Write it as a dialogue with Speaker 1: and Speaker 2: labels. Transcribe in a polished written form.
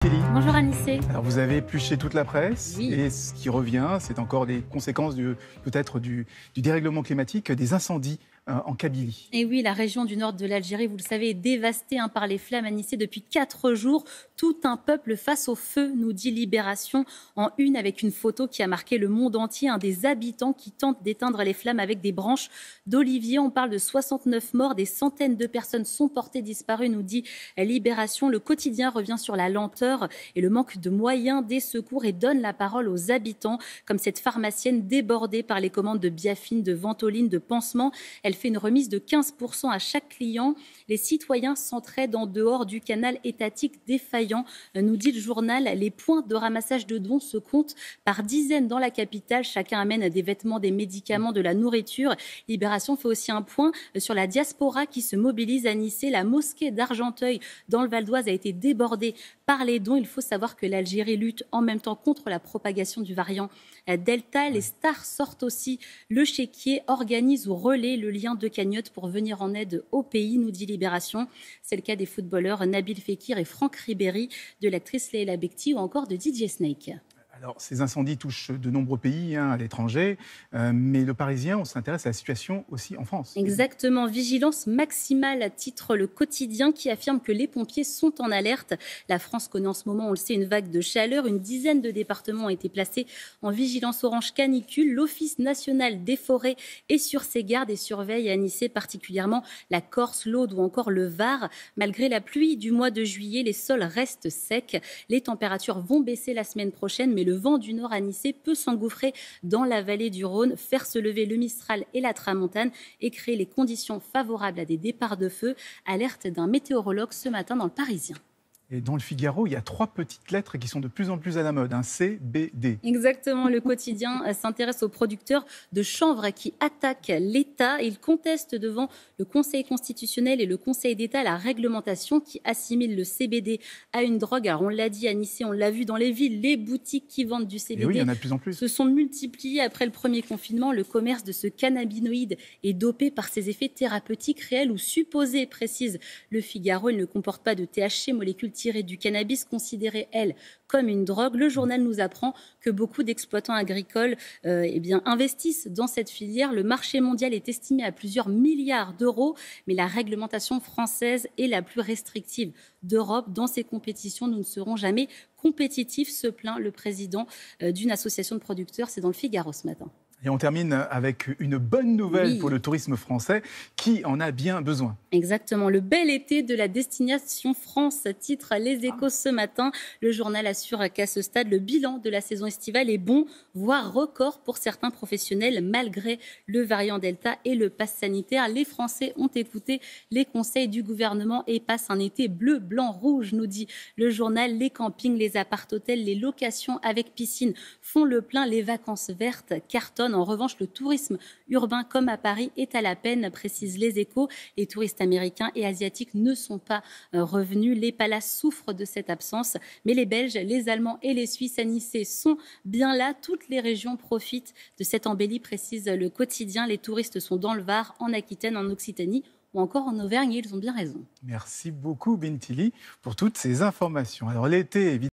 Speaker 1: Bintili.
Speaker 2: Bonjour Anissé.
Speaker 1: Alors vous avez épluché toute la presse
Speaker 2: Oui.
Speaker 1: et ce qui revient, c'est encore des conséquences peut-être du dérèglement climatique, des incendies en Kabylie.
Speaker 2: Et oui, la région du nord de l'Algérie, vous le savez, est dévastée par les flammes. Anissé, depuis 4 jours, tout un peuple face au feu, nous dit Libération, en une avec une photo qui a marqué le monde entier, des habitants qui tentent d'éteindre les flammes avec des branches d'olivier. On parle de 69 morts, des centaines de personnes sont portées disparues, nous dit Libération. Le quotidien revient sur la lenteur et le manque de moyens des secours et donne la parole aux habitants, comme cette pharmacienne débordée par les commandes de biafine, de ventoline, de pansements. Elle fait une remise de 15% à chaque client. Les citoyens s'entraident en dehors du canal étatique défaillant, nous dit le journal. Les points de ramassage de dons se comptent par dizaines dans la capitale. Chacun amène des vêtements, des médicaments, de la nourriture. Libération fait aussi un point sur la diaspora qui se mobilise à Nice. La mosquée d'Argenteuil dans le Val d'Oise a été débordée par les dons. Il faut savoir que l'Algérie lutte en même temps contre la propagation du variant Delta. Les stars sortent aussi le chéquier, organisent ou relaient le lien de cagnotte pour venir en aide au pays, nous dit Libération. C'est le cas des footballeurs Nabil Fekir et Franck Ribéry, de l'actrice Leila Bekti ou encore de DJ Snake.
Speaker 1: Alors, ces incendies touchent de nombreux pays à l'étranger, mais le Parisien, on s'intéresse à la situation aussi en France.
Speaker 2: Exactement, vigilance maximale, titre le quotidien qui affirme que les pompiers sont en alerte. La France connaît en ce moment, on le sait, une vague de chaleur. Une dizaine de départements ont été placés en vigilance orange canicule. L'Office national des forêts est sur ses gardes et surveille à Nice particulièrement la Corse, l'Aude ou encore le Var. Malgré la pluie du mois de juillet, les sols restent secs. Les températures vont baisser la semaine prochaine, mais le vent du nord à Nice peut s'engouffrer dans la vallée du Rhône, faire se lever le Mistral et la Tramontane et créer les conditions favorables à des départs de feu. Alerte d'un météorologue ce matin dans le Parisien.
Speaker 1: Et dans le Figaro, il y a 3 petites lettres qui sont de plus en plus à la mode, C, B, D.
Speaker 2: Exactement, le quotidien s'intéresse aux producteurs de chanvre qui attaquent l'État. Ils contestent devant le Conseil constitutionnel et le Conseil d'État la réglementation qui assimile le CBD à une drogue. Alors on l'a dit à Nice, on l'a vu dans les villes, les boutiques qui vendent du CBD
Speaker 1: et oui, il y en a de plus en plus.
Speaker 2: Se sont multipliées après le premier confinement. Le commerce de ce cannabinoïde est dopé par ses effets thérapeutiques réels ou supposés, précise le Figaro. Il ne comporte pas de THC, molécule tirée du cannabis, considérée, elle, comme une drogue. Le journal nous apprend que beaucoup d'exploitants agricoles investissent dans cette filière. Le marché mondial est estimé à plusieurs milliards d'euros, mais la réglementation française est la plus restrictive d'Europe. Dans ces compétitions, nous ne serons jamais compétitifs, se plaint le président d'une association de producteurs. C'est dans le Figaro ce matin.
Speaker 1: Et on termine avec une bonne nouvelle pour le tourisme français qui en a bien besoin.
Speaker 2: Exactement, le bel été de la destination France, titre Les Échos ce matin. Le journal assure qu'à ce stade, le bilan de la saison estivale est bon, voire record pour certains professionnels, malgré le variant Delta et le pass sanitaire. Les Français ont écouté les conseils du gouvernement et passent un été bleu, blanc, rouge, nous dit le journal. Les campings, les appart-hôtels, les locations avec piscine font le plein. Les vacances vertes cartonnent. En revanche, le tourisme urbain, comme à Paris, est à la peine, précisent Les Échos. Les touristes américains et asiatiques ne sont pas revenus. Les palaces souffrent de cette absence. Mais les Belges, les Allemands et les Suisses à Nice sont bien là. Toutes les régions profitent de cette embellie, précise le quotidien. Les touristes sont dans le Var, en Aquitaine, en Occitanie ou encore en Auvergne. Et ils ont bien raison.
Speaker 1: Merci beaucoup, Bintili, pour toutes ces informations. Alors l'été, évidemment.